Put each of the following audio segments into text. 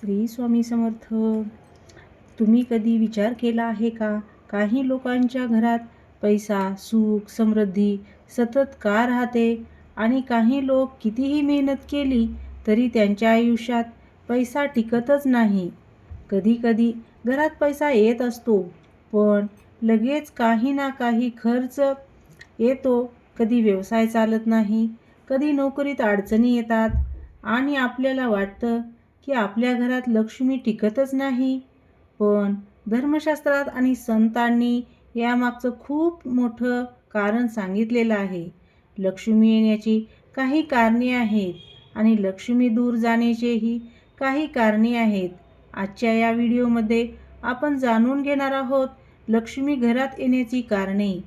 श्री स्वामी समर्थ. तुम्ही कधी विचार केला आहे का? काही लोकांच्या घरात पैसा, सुख, समृद्धी सतत का राहते आणि काही लोक कितीही मेहनत केली तरी त्यांच्या आयुष्यात पैसा टिकतच नाही. कधी-कधी घरात पैसा येत असतो, पण लगेच काही ना काही खर्च येतो. कधी व्यवसाय चालत नाही, कधी नोकरीत अडचणी येतात आणि आपल्याला वाटतं की आपल्या घरात लक्ष्मी टिकतच नाही. पण धर्मशास्त्रात आणि संतांनी यामागचं खूप मोठं कारण सांगितलेलं आहे. लक्ष्मी येण्याची काही कारणे आहेत आणि लक्ष्मी दूर जाण्याचेही काही कारणे आहेत. आजच्या या व्हिडिओमध्ये आपण जाणून घेणार आहोत लक्ष्मी घरात येण्याची कारणे,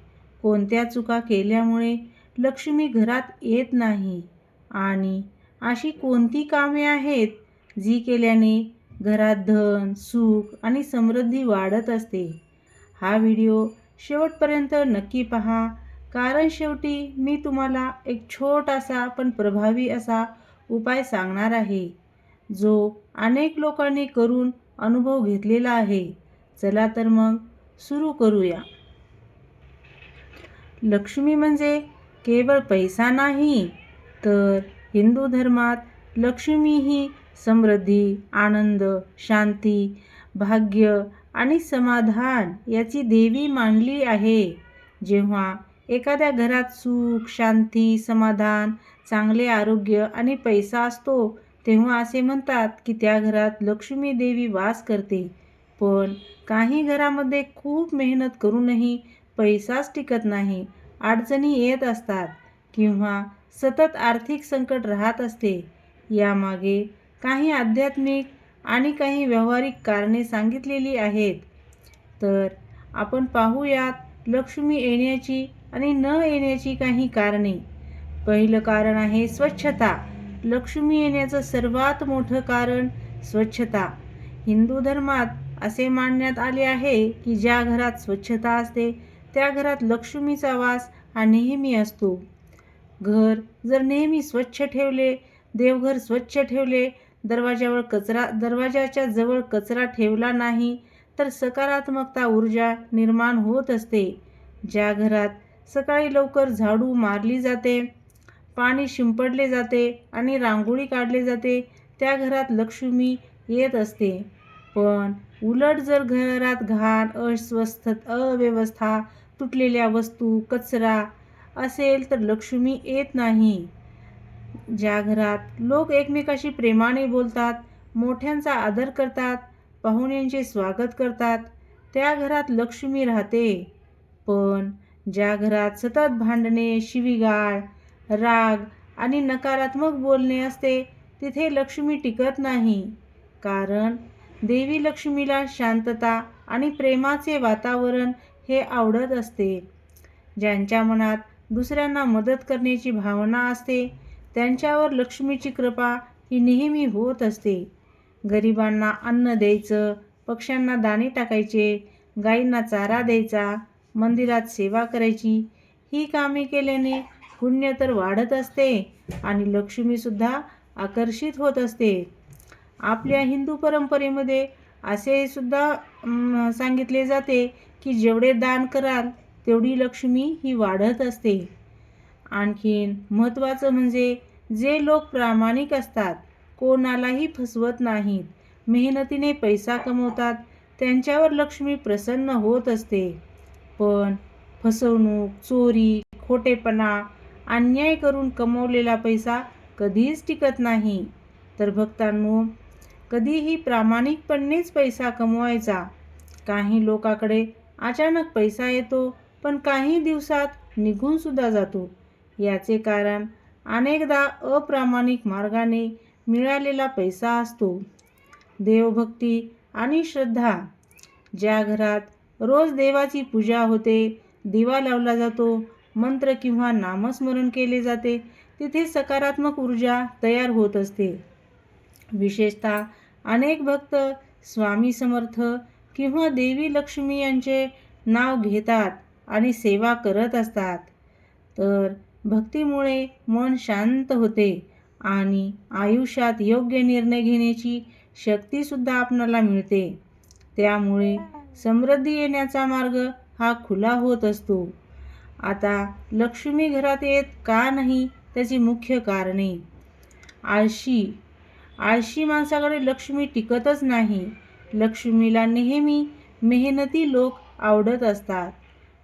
कोणत्या चुका केल्यामुळे लक्ष्मी घरात येत नाही आणि अशी कोणती कामे आहेत जी केल्याने घरात धन, सुख आणि समृद्धी वाढत असते. हा व्हिडिओ शेवटपर्यंत नक्की पहा, कारण शेवटी मी तुम्हाला एक छोटासा पण प्रभावी असा उपाय सांगणार आहे, जो अनेक लोकांनी करून अनुभव घेतलेला आहे. चला तर मग सुरू करूया. लक्ष्मी म्हणजे केवळ पैसा नाही, तर हिंदू धर्मात लक्ष्मी ही समृद्धी, आनंद, शांती, भाग्य आणि समाधान याची देवी मानली आहे. जेव्हा एखाद्या घरात सुख, शांती, समाधान, चांगले आरोग्य आणि पैसा असतो, तेव्हा असे म्हणतात की त्या घरात लक्ष्मी देवी वास करते. पण काही घरामध्ये खूप मेहनत करूनही पैसाच टिकत नाही, अडचणी येत असतात किंवा सतत आर्थिक संकट राहत असते. यामागे काही आध्यात्मिक आणि काही व्यावहारिक कारणे सांगितलेली आहेत. तर आपण पाहूयात लक्ष्मी येण्याची आणि न येण्याची काही कारणे. पहिलं कारण आहे स्वच्छता. लक्ष्मी येण्याचं सर्वात मोठं कारण स्वच्छता. हिंदू धर्मात असे मानण्यात आले आहे की ज्या घरात स्वच्छता असते त्या घरात लक्ष्मीचा वास हा नेहमी असतो. घर जर नेहमी स्वच्छ ठेवले, देवघर स्वच्छ ठेवले, दरवाजाच्या जवळ कचरा ठेवला नाही तर सकारात्मकता ऊर्जा निर्माण होत असते. ज्या घरात सकाळी लवकर झाडू मारली जाते, पाणी शिंपडले जाते आणि रांगोळी काढली जाते त्या घरात लक्ष्मी येत असते. पण उलट जर घरात घाण, अव्यवस्था, तुटलेल्या वस्तू, कचरा असेल तर लक्ष्मी येत नाही. ज्या घरात लोक एकमेकाशी प्रेमाने बोलतात, मोठ्यांचा आदर करतात, पाहुण्यांचे स्वागत करतात, त्या घरात लक्ष्मी राहते. पण ज्या घरात सतत भांडणे, शिवीगाळ, राग आणि नकारात्मक बोलणे असते, तिथे लक्ष्मी टिकत नाही. कारण देवी लक्ष्मीला शांतता आणि प्रेमाचे वातावरण हे आवडत असते. ज्यांच्या मनात दुसऱ्यांना मदत करण्याची भावना असते, त्यांच्यावर लक्ष्मीची कृपा ही नेहमी होत असते. गरिबांना अन्न द्यायचं, पक्ष्यांना दाणे टाकायचे, गायींना चारा द्यायचा, मंदिरात सेवा करायची, ही कामे केल्याने पुण्य तर वाढत असते आणि लक्ष्मीसुद्धा आकर्षित होत असते. आपल्या हिंदू परंपरेमध्ये असे सुद्धा सांगितले जाते की जेवढे दान कराल तेवढी लक्ष्मी ही वाढत असते. आणखीन महत्त्वाचं म्हणजे जे लोक प्रामाणिक असतात, कोणालाही फसवत नाहीत, मेहनतीने पैसा कमवतात, त्यांच्यावर लक्ष्मी प्रसन्न होत असते. पण फसवणूक, चोरी, खोटेपणा, अन्याय करून कमवलेला पैसा कधीच टिकत नाही. तर भक्तांनो, कधीही प्रामाणिकपणेच पैसा कमवायचा. काही लोकांकडे अचानक पैसा येतो, पण काही दिवसात निघून सुद्धा जातो. याचे कारण अनेकदा अप्रामाणिक मार्गाने मिळालेला पैसा असतो. देवभक्ती आणि श्रद्धा. ज्या घरात रोज देवाची पूजा होते, दिवा लावला जातो, मंत्र किंवा नामस्मरण केले जाते, तिथे सकारात्मक ऊर्जा तयार होत असते. विशेषतः अनेक भक्त स्वामी समर्थ किंवा देवी लक्ष्मी यांचे नाव घेतात आणि सेवा करत असतात. तर भक्तीमुळे मन शांत होते आणि आयुष्यात योग्य निर्णय घेण्याची शक्तीसुद्धा आपणाला मिळते. त्यामुळे समृद्धी येण्याचा मार्ग हा खुला होत असतो. आता लक्ष्मी घरात येत का नाही त्याची मुख्य कारणे. आळशी माणसाकडे लक्ष्मी टिकतच नाही. लक्ष्मीला नेहमी मेहनती लोक आवडत असतात.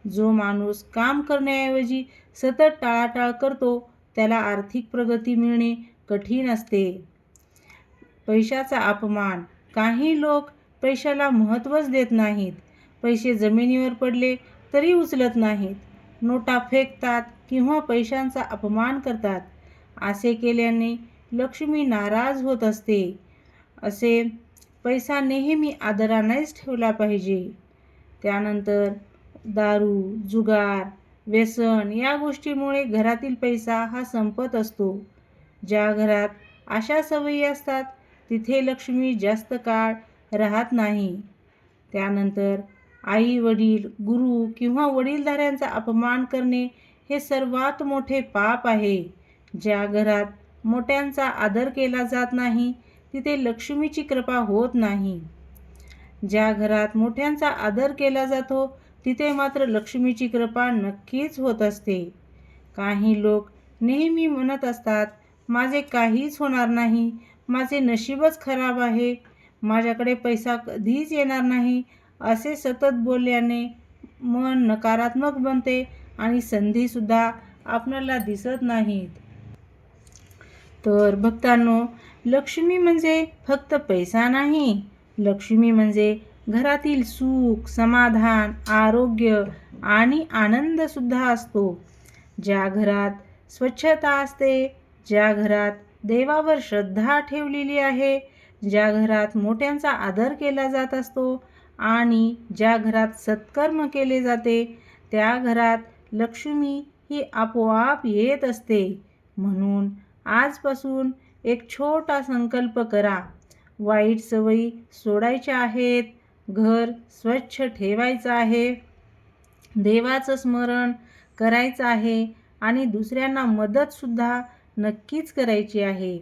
जो माणूस काम करण्याऐवजी सतत टाळाटाळ करतो त्याला आर्थिक प्रगती मिळणे कठीण असते. पैशाचा अपमान. काही लोक पैशाला महत्त्वच देत नाहीत. पैसे जमिनीवर पडले तरी उचलत नाहीत. नोटा फेकतात किंवा पैशांचा अपमान करतात. असे केल्याने लक्ष्मी नाराज होत असते. असे पैसा नेहमी आदरानेच ठेवला पाहिजे. त्यानंतर दारू, जुगार, व्यसन या गोष्टीमुळे घरातील पैसा हा संपत असतो. ज्या घरात अशा सवयी असतात तिथे लक्ष्मी जास्त काळ राहत नाही. त्यानंतर आई वडील, गुरु किंवा वडीलधाऱ्यांचा अपमान करणे हे सर्वात मोठे पाप आहे. ज्या घरात मोठ्यांचा आदर केला जात नाही तिथे लक्ष्मीची कृपा होत नाही. ज्या घरात मोठ्यांचा आदर केला जातो तिथे मात्र लक्ष्मीची कृपा नक्कीच होत असते. काही लोक नेहमी म्हणत असतात, माझे काहीच होणार नाही, माझे नशीबच खराब आहे, माझ्याकडे पैसा कधीच येणार नाही. असे सतत बोलल्याने मन नकारात्मक बनते आणि संधीसुद्धा आपल्याला दिसत नाहीत. तर भक्तांनो, लक्ष्मी म्हणजे फक्त पैसा नाही. लक्ष्मी म्हणजे घरातील सुख, समाधान, आरोग्य आणि आनंदसुद्धा असतो. ज्या घरात स्वच्छता असते, ज्या घरात देवावर श्रद्धा ठेवलेली आहे, ज्या घरात मोठ्यांचा आदर केला जात असतो आणि ज्या घरात सत्कर्म केले जाते त्या घरात लक्ष्मी ही आपोआप येत असते. म्हणून आजपासून एक छोटा संकल्प करा. वाईट सवयी सोडायच्या आहेत, घर स्वच्छ ठेवायचं आहे, देवाचं स्मरण करायचं आहे आणि दुसऱ्यांना मदतसुद्धा नक्कीच करायची आहे.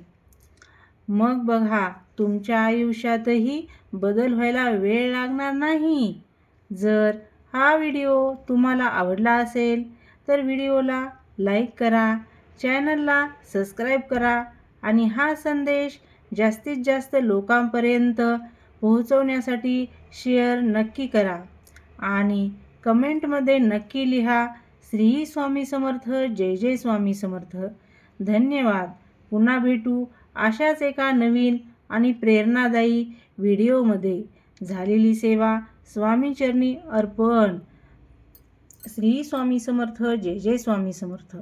मग बघा, तुमच्या आयुष्यातही बदल व्हायला वेळ लागणार नाही. जर हा व्हिडिओ तुम्हाला आवडला असेल तर व्हिडिओला लाईक करा, चॅनलला सबस्क्राईब करा आणि हा संदेश जास्तीत जास्त लोकांपर्यंत पोहोचवण्यासाठी शेअर नक्की करा आणि कमेंटमध्ये नक्की लिहा, श्री स्वामी समर्थ, जय जय स्वामी समर्थ. धन्यवाद. पुन्हा भेटू अशाच एका नवीन आणि प्रेरणादायी व्हिडिओमध्ये. झालेली सेवा स्वामीचरणी अर्पण. श्री स्वामी समर्थ, जय जय स्वामी समर्थ.